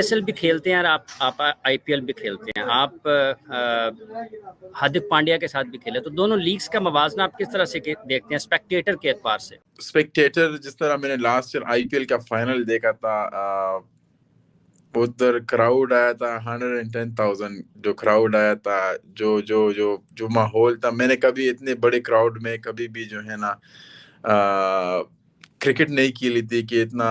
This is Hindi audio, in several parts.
आईएसएल भी खेलते हैं और आप आईपीएल भी खेलते हैं। आप हार्दिक पांड्या के साथ भी खेले, तो दोनों लीग्स का मवाजना आप किस तरह से देखते हैं स्पेक्टेटर के एतबार से? स्पेक्टेटर जिस तरह मैंने लास्ट ईयर आईपीएल का फाइनल देखा था, उधर क्राउड आया था 110,000। जो क्राउड आया था, जो जो जो जो माहौल था, मैंने कभी इतने बड़े क्राउड में कभी भी जो है ना क्रिकेट नहीं खेली थी कि इतना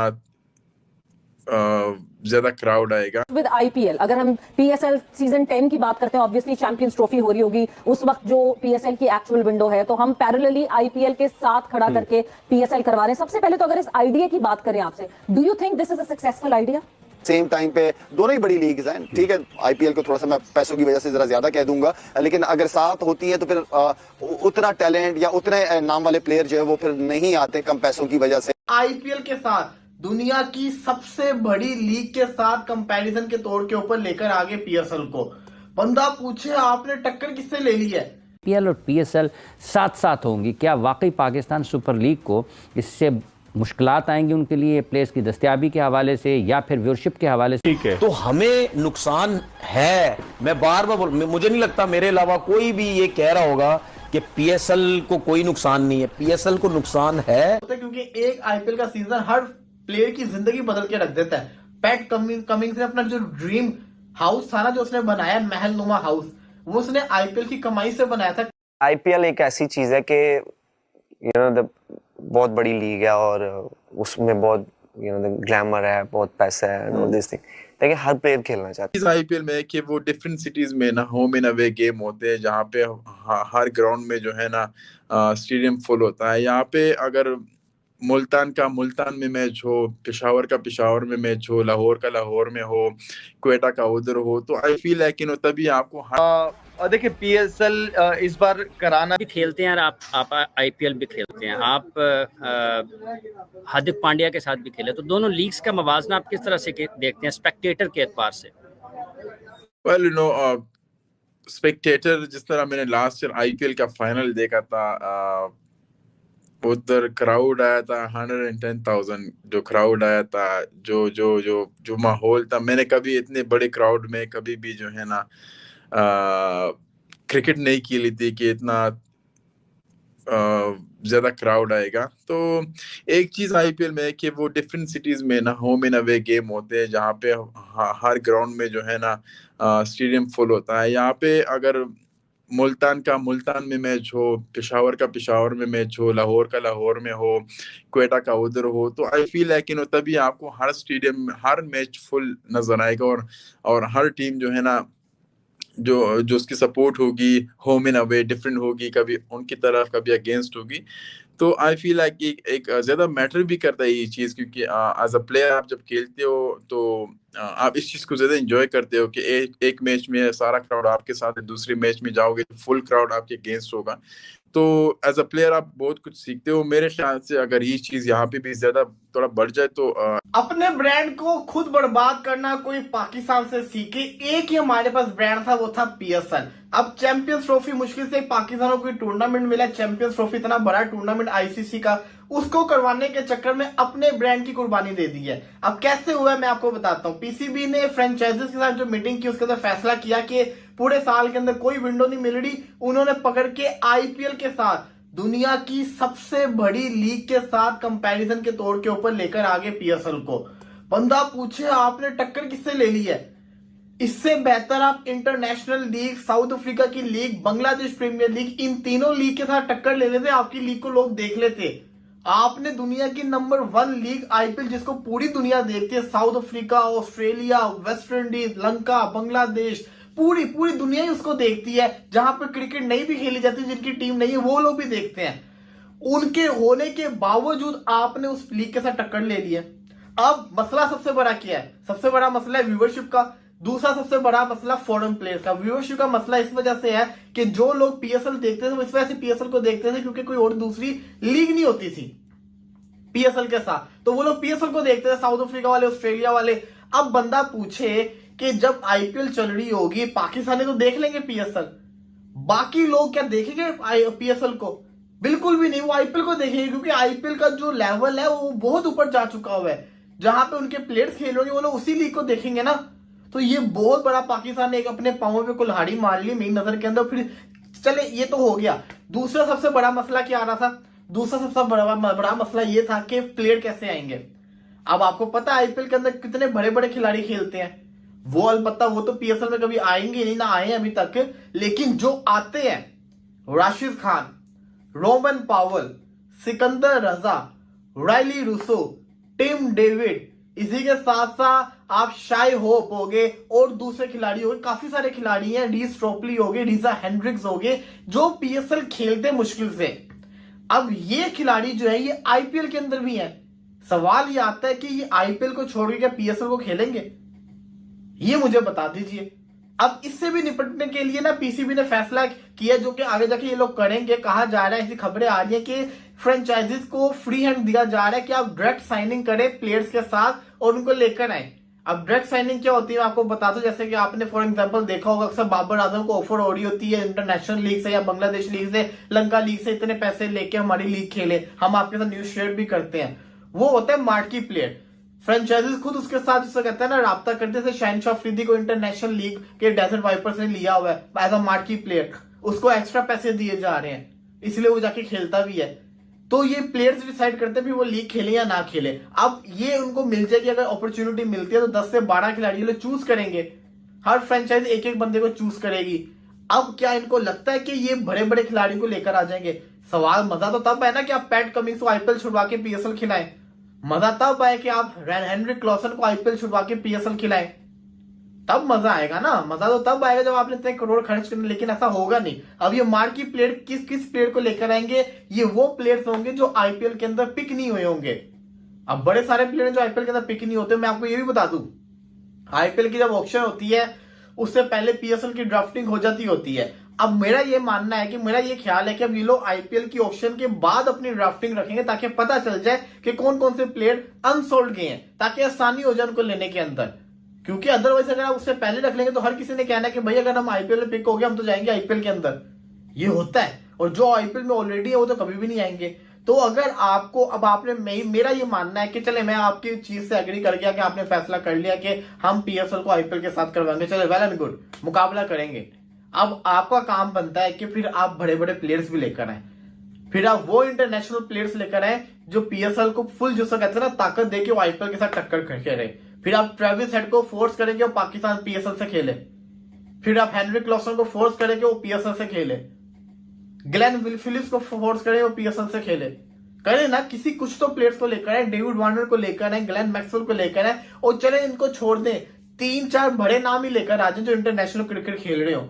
ज्यादा क्राउड आएगा। विद आईपीएल अगर हम पीएसएल सीजन 10 की बात करते हैं, ऑब्वियसली चैंपियंस ट्रॉफी हो रही होगी उस वक्त जो पीएसएल की एक्चुअल विंडो है, तो हम पैरेलली आईपीएल के साथ खड़ा करके पीएसएल करवा रहे हैं। सबसे पहले तो अगर इस आइडिया की बात करें आपसे, do you think this is a successful idea? Same time पे दोनों ही बड़ी लीग्स हैं, ठीक है। आईपीएल को थोड़ा सा मैं पैसों की वजह से जरा ज्यादा कह दूंगा, लेकिन अगर साथ होती है तो फिर उतना टैलेंट या उतने नाम वाले प्लेयर जो है वो फिर नहीं आते कम पैसों की वजह से। आईपीएल के साथ दुनिया की सबसे बड़ी लीग के साथ कंपैरिजन के तौर के ऊपर लेकर आगे पीएसएल को। बंदा पूछे आपने टक्कर किससे ले ली है? आईपीएल और पीएसएल साथ साथ होंगी, क्या वाकई पाकिस्तान सुपर लीग को इससे मुश्किलात आएंगी उनके लिए प्लेयर्स की दस्तयाबी के हवाले से या फिर व्यूअरशिप के हवाले से? ठीक है, तो हमें नुकसान है। मैं बार बार मुझे नहीं लगता मेरे अलावा कोई भी ये कह रहा होगा कि पीएसएल को कोई नुकसान नहीं है। पीएसएल को नुकसान है क्योंकि एक आईपीएल का सीजन हर प्लेयर की जिंदगी बदल के रख देता है। पैट कमिंग्स ने अपना जो ड्रीम हाउस था ना, जो उसने बनाया महल नुमा हाउस, वो उसने आईपीएल की कमाई से बनाया था। आईपीएल एक ऐसी चीज है कि बहुत बड़ी लीग है और उसमें बहुत ग्लैमर है, बहुत पैसा है, ऑल दिस थिंग, लेकिन हर प्लेयर खेलना चाहता है। आईपीएल में कि वो डिफरेंट सिटीज में ना होम एंड अवे गेम होते हैं, जहाँ पे हर ग्राउंड में जो है ना स्टेडियम फुल होता है। यहाँ पे अगर मुल्तान का मुल्तान में मैच हो, पेशावर का पेशावर में मैच हो, लाहौर का लाहौर में हो, क्वेटा का उधर हो, तो आई फील है कि तभी आपको देखिए पीएसएल इस बार कराना भी खेलते हैं और आप आईपीएल भी खेलते हैं। आप हार्दिक पांड्या के साथ भी खेले, तो दोनों लीग्स का मवाजना आप किस तरह से देखते हैं स्पेक्टेटर के एतबार से? वेल स्पेक्टेटर जिस तरह मैंने लास्ट ईयर आईपीएल का फाइनल देखा था, उधर क्राउड आया था 110,000। जो क्राउड आया था, जो जो जो जो माहौल था, मैंने कभी इतने बड़े क्राउड में कभी भी जो है ना क्रिकेट नहीं खेली थी कि इतना ज्यादा क्राउड आएगा। तो एक चीज आईपीएल में है कि वो डिफरेंट सिटीज में ना होम एंड अवे गेम होते हैं, जहाँ पे हर ग्राउंड में जो है ना स्टेडियम फुल होता है। यहाँ पे अगर मुल्तान का मुल्तान में मैच हो, पेशावर का पेशावर में मैच हो, लाहौर का लाहौर में हो, क्वेटा का उधर हो, तो आई फील है कि तभी आपको हर स्टेडियम हर मैच फुल नजर आएगा और हर टीम जो है ना जो जो उसकी सपोर्ट होगी होम एंड अवे डिफरेंट होगी, कभी उनकी तरफ कभी अगेंस्ट होगी। तो आई फील लाइक एक ज्यादा मैटर भी करता है ये चीज, क्योंकि एज अ प्लेयर आप जब खेलते हो तो आप इस चीज को ज्यादा एंजॉय करते हो कि एक मैच में सारा क्राउड आपके साथ है, दूसरे मैच में जाओगे तो फुल क्राउड आपके अगेंस्ट होगा। तो एज अ प्लेयर आप बहुत कुछ सीखते हो। मेरे ख्याल से अगर ये चीज यहाँ पे भी ज्यादा थोड़ा बढ़ जाए तो अपने ब्रांड को खुद बर्बाद करना कोई पाकिस्तान से सीखे। एक ही हमारे पास ब्रांड था, वो था पीएसएल। अब चैंपियंस ट्रॉफी मुश्किल से पाकिस्तान को टूर्नामेंट मिला, चैंपियंस ट्रॉफी इतना बड़ा टूर्नामेंट आईसीसी का, उसको करवाने के चक्कर में अपने ब्रांड की कुर्बानी दे दी है। अब कैसे हुआ है मैं आपको बताता हूँ। पीसीबी ने फ्रेंचाइजीज के साथ जो मीटिंग की, उसके अंदर फैसला किया कि पूरे साल के अंदर कोई विंडो नहीं मिल रही, उन्होंने पकड़ के आईपीएल के साथ दुनिया की सबसे बड़ी लीग के साथ कंपैरिजन के तौर के ऊपर लेकर आगे पीएसएल को। बंदा पूछे आपने टक्कर किससे ले ली है? इससे बेहतर आप इंटरनेशनल लीग, साउथ अफ्रीका की लीग, बांग्लादेश प्रीमियर लीग, इन तीनों लीग के साथ टक्कर ले लेते, आपकी लीग को लोग देख लेते। आपने दुनिया की नंबर 1 लीग आईपीएल, जिसको पूरी दुनिया देखती है, south Africa, Australia, West Indies, Lanka, Bangladesh, पूरी दुनिया ही उसको देखती है। जहां पर क्रिकेट नहीं भी खेली जाती, जिनकी टीम नहीं है, वो लोग भी देखते हैं। उनके होने के बावजूद आपने उस लीग के साथ टक्कर ले ली है। अब मसला सबसे बड़ा क्या है? सबसे बड़ा मसला है व्यूअरशिप का। दूसरा सबसे बड़ा मसला फॉरेन प्लेयर्स का। व्यूअरशिप का मसला इस वजह से है कि जो लोग पीएसएल देखते थे वो इस वजह से पीएसएल को देखते थे क्योंकि कोई और दूसरी लीग नहीं होती थी पीएसएल के साथ, तो वो लोग पीएसएल को देखते थे, साउथ अफ्रीका वाले, ऑस्ट्रेलिया वाले। अब बंदा पूछे कि जब आईपीएल चल रही होगी, पाकिस्तानी तो देख लेंगे पीएसएल, बाकी लोग क्या देखेंगे पीएसएल को? बिल्कुल भी नहीं, वो आईपीएल को देखेंगे, क्योंकि आईपीएल का जो लेवल है वो बहुत ऊपर जा चुका हुआ है। जहां पे उनके प्लेयर्स खेल रहे वो लोग उसी लीग को देखेंगे ना। तो ये बहुत बड़ा पाकिस्तान ने एक अपने पांवों पे कुल्हाड़ी मार ली मेरी नजर के अंदर। फिर चले ये तो हो गया। दूसरा सबसे बड़ा मसला क्या आ रहा था? दूसरा सबसे बड़ा मसला ये था कि प्लेयर कैसे आएंगे। अब आपको पता है आईपीएल के अंदर कितने बड़े बड़े खिलाड़ी खेलते हैं। वो अलबत्ता वो तो पीएसएल में कभी आएंगे नहीं, ना आए अभी तक, लेकिन जो आते हैं राशिद खान, रोमन पावल, सिकंदर रजा, रायली रूसो, टिम डेविड, इसी के साथ साथ आप शाय होप हो गए और दूसरे खिलाड़ी हो गए, काफी सारे खिलाड़ी हैं, रीस ट्रोपली हो गए, रीजा हेंड्रिक्स हो गए, जो पीएसएल खेलते मुश्किल से। अब ये खिलाड़ी जो है ये आईपीएल के अंदर भी है। सवाल ये आता है कि ये आईपीएल को छोड़ के क्या पीएसएल को खेलेंगे? ये मुझे बता दीजिए। अब इससे भी निपटने के लिए ना पीसीबी ने फैसला किया, जो कि आगे जाके ये लोग करेंगे। कहा जा रहा है, ऐसी खबरें आ रही है कि फ्रेंचाइजीज को फ्री हैंड दिया जा रहा है कि आप डायरेक्ट साइनिंग करें प्लेयर्स के साथ और उनको लेकर आए। अब डायरेक्ट साइनिंग क्या होती है आपको बता दो। जैसे कि आपने फॉर एग्जांपल देखा होगा, अक्सर बाबर आजम को ऑफर हो रही होती है इंटरनेशनल लीग से या बांग्लादेश लीग से, लंका लीग से, इतने पैसे लेके हमारी लीग खेले, हम आपके साथ न्यूज शेयर भी करते हैं। वो होता है मार्की प्लेयर। फ्रेंचाइजीज खुद उसके साथ जिसको कहते हैं ना राब्ता करते थे। शहनशाह अफरीदी को इंटरनेशनल लीग के डेजर्ट वाइपर्स ने लिया हुआ है एज अ मार्की प्लेयर, उसको एक्स्ट्रा पैसे दिए जा रहे हैं, इसलिए वो जाके खेलता भी है। तो ये प्लेयर्स डिसाइड करते हैं भी वो लीग खेले या ना खेले। अब ये उनको मिल जाएगी, अगर अपॉर्चुनिटी मिलती है तो 10 से 12 खिलाड़ी लोग चूज करेंगे। हर फ्रेंचाइज एक एक बंदे को चूज करेगी। अब क्या इनको लगता है कि ये बड़े बड़े खिलाड़ियों को लेकर आ जाएंगे? सवाल मजा तो तब है ना कि आप पैट कमिंग्स को आईपीएल छुड़वा के पीएसएल खिलाएं। मजा तब आए कि आप हेनरिक क्लॉसन को आईपीएल छुड़वा के पीएसएल खिलाएं, तब मजा आएगा ना। मजा तो तब आएगा जब आपने इतने करोड़ खर्च करने, लेकिन ऐसा होगा नहीं। अब ये मार्की प्लेयर किस प्लेयर को लेकर आएंगे? ये वो प्लेयर्स होंगे जो आईपीएल के अंदर पिक नहीं हुए होंगे। अब बड़े सारे प्लेयर जो आईपीएल के अंदर पिक नहीं होते। मैं आपको ये भी बता दूं, आईपीएल की जब ऑक्शन होती है उससे पहले पीएसएल की ड्राफ्टिंग हो जाती होती है। अब मेरा ये मानना है कि मेरा ये ख्याल है कि अब ये लोग आईपीएल की ऑक्शन के बाद अपनी ड्राफ्टिंग रखेंगे ताकि पता चल जाए कि कौन कौन से प्लेयर अनसोल्ड गए हैं, ताकि आसानी हो जाए उनको लेने के अंदर। क्योंकि अदरवाइज अगर आप उससे पहले रख लेंगे तो हर किसी ने कहना है कि भाई अगर हम आईपीएल में पिक हो गए हम तो जाएंगे आईपीएल के अंदर। ये होता है, और जो आईपीएल में ऑलरेडी है वो तो कभी भी नहीं आएंगे। तो अगर आपको अब आपने मेरा ये मानना है कि चले मैं आपकी चीज से एग्री कर गया कि आपने फैसला कर लिया कि हम पीएसएल को आईपीएल के साथ करवाएंगे, चले वेल एंड गुड, मुकाबला करेंगे। अब आपका काम बनता है कि फिर आप बड़े बड़े प्लेयर्स भी लेकर आए, फिर आप वो इंटरनेशनल प्लेयर्स लेकर आए जो पीएसएल को फुल जो कहते हैं ना ताकत दे के वो आईपीएल के साथ टक्कर करके रहे। फिर आप ट्रेविस हेड को फोर्स करेंगे वो पाकिस्तान पीएसएल से खेले। फिर आप हेनरिक क्लॉसन को फोर्स करेंगे वो पीएसएल से खेले। ग्लेन फिलिप्स को फोर्स करेंगे वो पीएसएल से खेले। करें ना, किसी कुछ तो प्लेयर्स को लेकर आए, डेविड वार्नर को लेकर आए, ग्लेन मैक्सवेल को लेकर आए, और चले इनको छोड़ दें, 3-4 बड़े नाम ही लेकर आ जाए जो इंटरनेशनल क्रिकेट खेल रहे हो,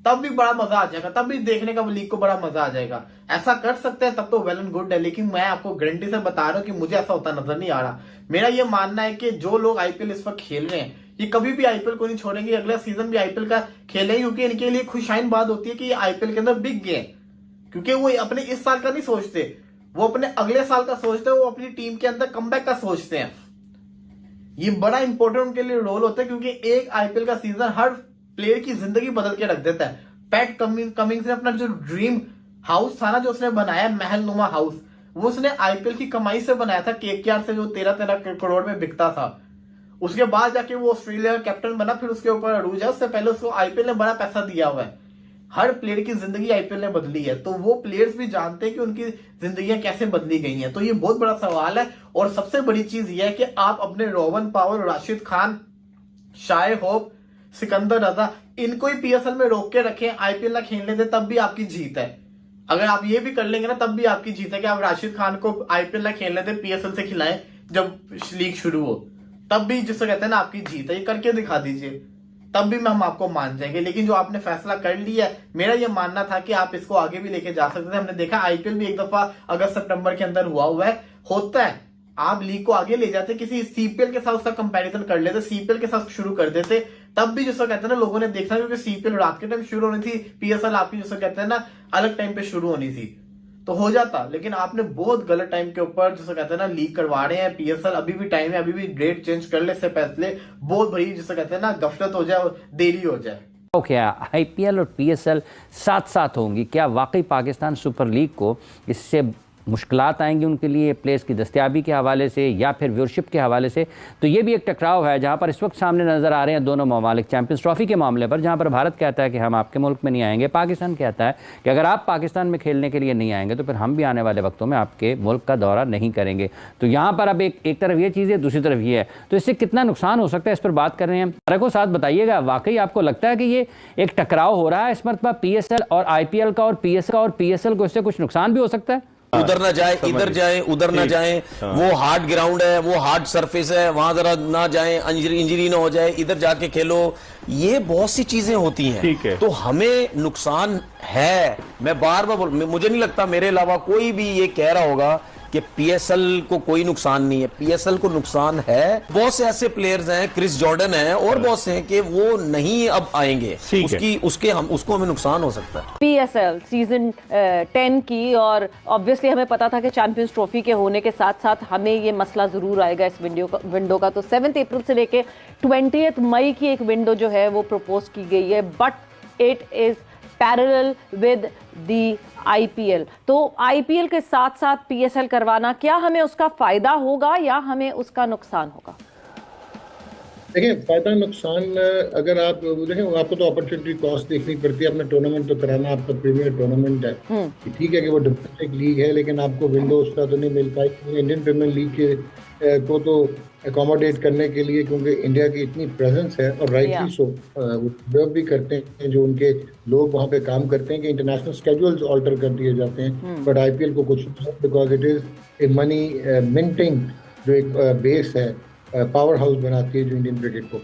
तब भी बड़ा मजा आ जाएगा, तब भी देखने का लीग को बड़ा मजा आ जाएगा। ऐसा कर सकते हैं तब तो वेल एंड गुड है, लेकिन मैं आपको गारंटी से बता रहा हूं कि मुझे ऐसा होता नजर नहीं आ रहा। मेरा ये मानना है कि जो लोग आईपीएल इस वक्त खेल रहे हैं ये कभी भी आईपीएल को नहीं छोड़ेंगे, अगला सीजन भी आईपीएल का खेलेंगे, क्योंकि इनके लिए खुशाइन बात होती है कि ये आईपीएल के अंदर बिक गए, क्योंकि वो अपने इस साल का नहीं सोचते, वो अपने अगले साल का सोचते हैं, वो अपनी टीम के अंदर कमबैक का सोचते हैं। ये बड़ा इंपॉर्टेंट उनके लिए रोल होता है, क्योंकि एक आईपीएल का सीजन हर प्लेयर की जिंदगी बदल के रख देता है। पैट कमिंग्स ने अपना जो ड्रीम हाउस था ना, जो उसने बनाया महल नुमा हाउस, वो उसने आईपीएल की कमाई से बनाया था, केकेआर से, जो 13-13 करोड़ में बिकता था। उसके बाद जाके वो ऑस्ट्रेलिया का कैप्टन बना, फिर उसके ऊपर अरूज है, उससे पहले उसको आईपीएल ने बड़ा पैसा दिया हुआ है। हर प्लेयर की जिंदगी आईपीएल ने बदली है, तो वो प्लेयर्स भी जानते हैं कि उनकी जिंदगियां कैसे बदली गई हैं। तो ये बहुत बड़ा सवाल है, और सबसे बड़ी चीज ये है कि आप अपने Rovman Powell, Rashid Khan, Shai Hope, Sikandar Raza, इनको ही पीएसएल में रोक के रखें, आईपीएल ना खेलने दे, तब भी आपकी जीत है। अगर आप ये भी कर लेंगे ना तब भी आपकी जीत है कि आप राशिद खान को आईपीएल ना खेलने दे, पीएसएल से खिलाएं जब लीग शुरू हो, तब भी जिससे कहते हैं ना आपकी जीत है। ये करके दिखा दीजिए, तब भी हम आपको मान जाएंगे। लेकिन जो आपने फैसला कर लिया है, मेरा ये मानना था कि आप इसको आगे भी लेके जा सकते थे। हमने देखा आईपीएल भी एक दफा अगस्त-सितंबर के अंदर हुआ है, होता है, आप लीग को आगे ले जाते, किसी सीपीएल के साथ उसका कंपैरिजन कर लेते, सीपीएल के साथ शुरू कर देते, तब भी जिसको कहते हैं ना लोगों ने देखा, क्योंकि सीपीएल रात के टाइम शुरू होनी थी, पीएसएल आपकी जिसको कहते हैं ना अलग टाइम पे शुरू होनी थी, तो हो जाता। लेकिन आपने बहुत गलत टाइम के ऊपर जिसको कहते हैं ना लीग करवा रहे हैं पीएसएल। अभी भी टाइम है, अभी भी डेट चेंज कर ले, इससे पहले बहुत बड़ी जिसको कहते हैं ना गफलत हो जाए, देरी हो जाए। क्या आईपीएल और पीएसएल साथ साथ होंगी? क्या वाकई पाकिस्तान सुपर लीग को इससे मुश्किलात आएंगी उनके लिए प्लेस की दस्तयाबी के हवाले से या फिर व्यूअरशिप के हवाले से, तो ये भी एक टकराव है जहाँ पर इस वक्त सामने नज़र आ रहे हैं दोनों ममालिक चैंपियंस ट्रॉफी के मामले पर, जहाँ पर भारत कहता है कि हम आपके मुल्क में नहीं आएंगे, पाकिस्तान कहता है कि अगर आप पाकिस्तान में खेलने के लिए नहीं आएंगे तो फिर हम भी आने वाले वक्तों में आपके मुल्क का दौरा नहीं करेंगे। तो यहाँ पर अब एक तरफ ये चीज़ है, दूसरी तरफ ये है, तो इससे कितना नुकसान हो सकता है इस पर बात कर रहे हैं। तारक को साथ बताइएगा, वाकई आपको लगता है कि ये एक टकराव हो रहा है इस मरतबा PSL और IPL का और PSL को इससे कुछ नुकसान भी हो सकता है? उधर ना जाए, इधर जाए, उधर ना जाए, वो हार्ड ग्राउंड है, वो हार्ड सरफेस है, वहां जरा ना जाए, इंजरी ना हो जाए, इधर जाके खेलो, ये बहुत सी चीजें होती हैं। तो हमें नुकसान है, मैं बार बार मुझे नहीं लगता मेरे अलावा कोई भी ये कह रहा होगा कि PSL को कोई नुकसान नहीं है। PSL को नुकसान है। बहुत से ऐसे प्लेयर्स हैं, क्रिस जॉर्डन है और बहुत से हैं कि वो नहीं अब आएंगे, उसको हमें नुकसान हो सकता है। PSL सीजन 10 की, और ऑब्वियसली हमें पता था कि चैंपियंस ट्रॉफी के होने के साथ साथ हमें ये मसला जरूर आएगा इस विंडो का। तो 7 अप्रैल से लेके 20 मई की एक विंडो जो है वो प्रपोज की गई है, but it is parallel with the IPL। तो IPL के साथ साथ PSL करवाना, क्या हमें उसका फायदा होगा या हमें उसका नुकसान होगा? देखिए, फायदा नुकसान अगर आप देखें, आपको तो अपॉर्चुनिटी कॉस्ट देखनी पड़ती है। अपना टूर्नामेंट तो कराना, आपका प्रीमियर टूर्नामेंट है, ठीक है कि वो डोमेस्टिक लीग है, लेकिन आपको विंडो उसका तो नहीं मिल पाई। इंडियन प्रीमियर लीग के को तो अकोमोडेट करने के लिए, क्योंकि इंडिया की इतनी प्रेजेंस है और राइटली सो, वो भी करते हैं जो उनके लोग वहाँ पे काम करते हैं कि इंटरनेशनल स्केड्यूल्स ऑल्टर कर दिए जाते हैं, बट IPL को कुछ, because it is a money minting जो एक बेस है, पावर हाउस बनाती है जो इंडियन क्रिकेट को।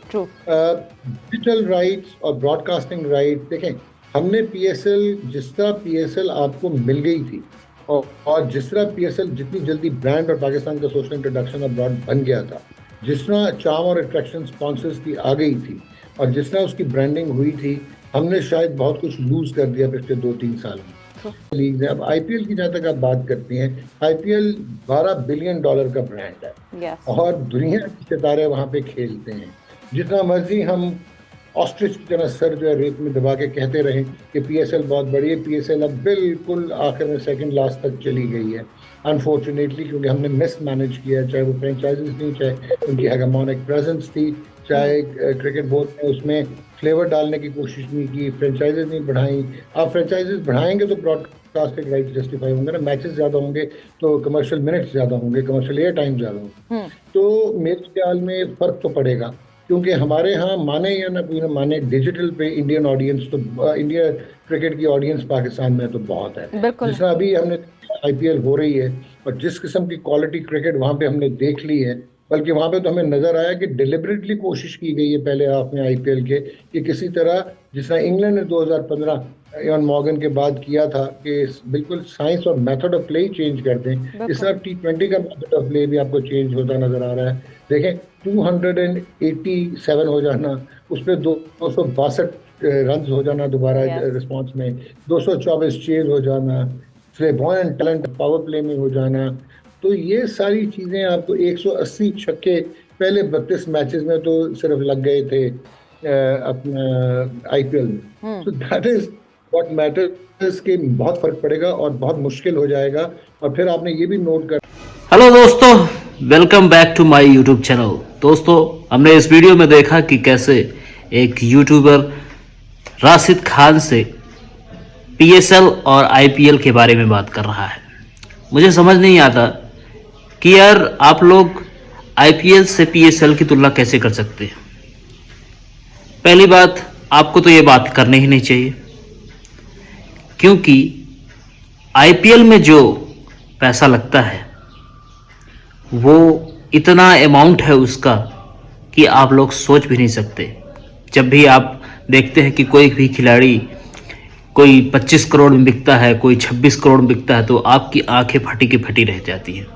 डिजिटल राइट्स और ब्रॉडकास्टिंग राइट, देखें हमने जिस तरह PSL आपको मिल गई थी और जिस तरह PSL जितनी जल्दी ब्रांड और पाकिस्तान का सोशल इंट्रोडक्शन अब्रॉड बन गया था, जिस तरह चार्म और अट्रैक्शन स्पॉन्सर्स की आ गई थी और जिस तरह उसकी ब्रांडिंग हुई थी, हमने शायद बहुत कुछ लूज कर दिया पिछले 2-3 साल में लीग है। अब IPL की जहाँ तक आप बात करती हैं, IPL $12 बिलियन का ब्रांड है और दुनिया के सितारे वहाँ पे खेलते हैं। जितना मर्जी हम ऑस्ट्रिच की तरह सर जो है रेत में दबा के कहते रहे कि PSL बहुत बड़ी है, PSL अब बिल्कुल आखिर में सेकंड लास्ट तक चली गई है अनफॉर्चुनेटली, क्योंकि हमने मिस मैनेज किया, चाहे वो फ्रेंचाइजीज थी, चाहे उनकी हेगेमोनिक प्रेजेंस थी, चाहे क्रिकेट बोर्ड ने उसमें फ्लेवर डालने की कोशिश नहीं की, फ्रेंचाइजीज नहीं बढ़ाई। आप फ्रेंचाइजीज बढ़ाएंगे तो ब्रॉडकास्टिंग राइट जस्टिफाई होंगे ना, मैचेस ज़्यादा होंगे तो कमर्शियल मिनट्स ज़्यादा होंगे, कमर्शियल एयर टाइम ज़्यादा होंगे, तो मेरे ख्याल में फ़र्क तो पड़ेगा। क्योंकि हमारे यहाँ माने या ना कोई ना माने, डिजिटल पे इंडियन ऑडियंस तो, इंडिया क्रिकेट की ऑडियंस पाकिस्तान में तो बहुत है। जिस तरह अभी हमने IPL हो रही है और जिस किस्म की क्वालिटी क्रिकेट वहाँ पे हमने देख ली है, बल्कि वहाँ पे तो हमें नजर आया कि डिलिबरेटली कोशिश की गई है पहले हाफ में IPL के कि किसी तरह, जिस तरह इंग्लैंड ने 2015 इयान मॉर्गन के बाद किया था कि बिल्कुल साइंस और method of play he change कर दें, इस तरह T20 का मेथड ऑफ प्ले भी आपको चेंज होता नजर आ रहा है। देखें 287 हो जाना, उस पर 262 रन हो जाना दोबारा रिस्पांस में, 224 चेज हो जाना, फ्लेबॉयंट टैलेंट पावर प्ले में हो जाना, तो ये सारी चीज़ें आपको 180 छक्के पहले 32 मैचेस में तो सिर्फ लग गए थे अपना IPL में। तो दैट इज व्हाट मैटर्स के बहुत फर्क पड़ेगा और बहुत मुश्किल हो जाएगा। और फिर आपने ये भी नोट कर, हेलो दोस्तों, welcome back to my YouTube channel. दोस्तों, हमने इस वीडियो में देखा कि कैसे एक यूट्यूबर राशिद खान से PSL और IPL के बारे में बात कर रहा है। मुझे समझ नहीं आता कि यार आप लोग IPL से PSL की तुलना कैसे कर सकते हैं। पहली बात, आपको तो ये बात करनी ही नहीं चाहिए, क्योंकि IPL में जो पैसा लगता है वो इतना अमाउंट है उसका कि आप लोग सोच भी नहीं सकते। जब भी आप देखते हैं कि कोई भी खिलाड़ी कोई 25 करोड़ में बिकता है, कोई 26 करोड़ में बिकता है, तो आपकी आंखें फटी की फटी रह जाती हैं,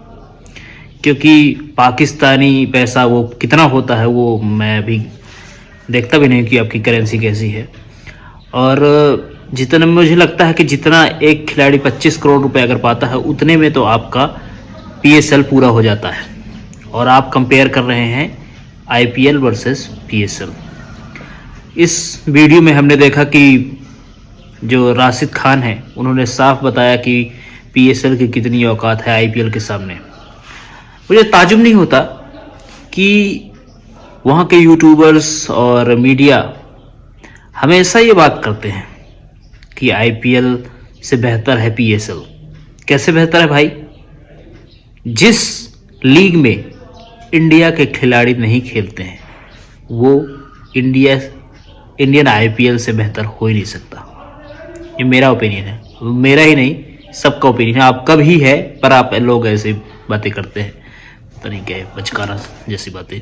क्योंकि पाकिस्तानी पैसा वो कितना होता है वो मैं अभी देखता भी नहीं कि आपकी करेंसी कैसी है। और जितना मुझे लगता है कि जितना एक खिलाड़ी 25 करोड़ रुपए अगर पाता है, उतने में तो आपका PSL पूरा हो जाता है। और आप कंपेयर कर रहे हैं IPL वर्सेस PSL। इस वीडियो में हमने देखा कि जो राशिद खान है, उन्होंने साफ बताया कि पीएसएल की कितनी औकात है आईपीएल के सामने। मुझे ताजुब नहीं होता कि वहाँ के यूट्यूबर्स और मीडिया हमेशा ये बात करते हैं कि आईपीएल से बेहतर है पीएसएल। कैसे बेहतर है भाई? जिस लीग में इंडिया के खिलाड़ी नहीं खेलते हैं वो इंडियन आईपीएल से बेहतर हो ही नहीं सकता। ये मेरा ओपिनियन है, मेरा ही नहीं सबका ओपिनियन है। आपका भी है, पर आप लोग ऐसे बातें करते हैं, पता नहीं क्या है, बचकाना जैसी बातें।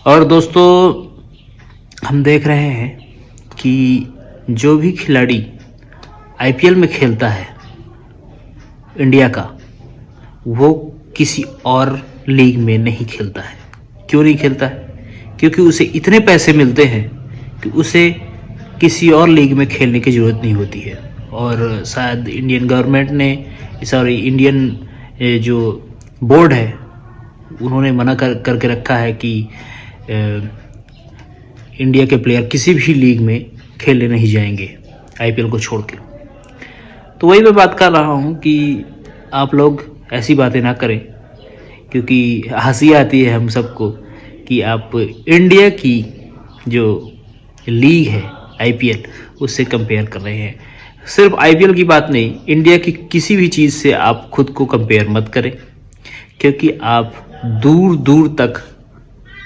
और दोस्तों हम देख रहे हैं कि जो भी खिलाड़ी आईपीएल में खेलता है इंडिया का, वो किसी और लीग में नहीं खेलता है। क्यों नहीं खेलता है? क्योंकि उसे इतने पैसे मिलते हैं कि उसे किसी और लीग में खेलने की ज़रूरत नहीं होती है। और शायद इंडियन गवर्नमेंट ने, सॉरी इंडियन जो बोर्ड है, उन्होंने मना करके रखा है कि इंडिया के प्लेयर किसी भी लीग में खेलने नहीं जाएंगे आईपीएल को छोड़ के। तो वही मैं बात कर रहा हूँ कि आप लोग ऐसी बातें ना करें, क्योंकि हंसी आती है हम सबको कि आप इंडिया की जो लीग है आईपीएल उससे कंपेयर कर रहे हैं। सिर्फ आईपीएल की बात नहीं, इंडिया की किसी भी चीज़ से आप खुद को कंपेयर मत करें, क्योंकि आप दूर दूर तक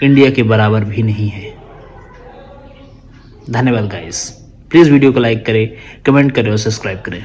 इंडिया के बराबर भी नहीं है। धन्यवाद गाइस, प्लीज़ वीडियो को लाइक करें, कमेंट करें और सब्सक्राइब करें।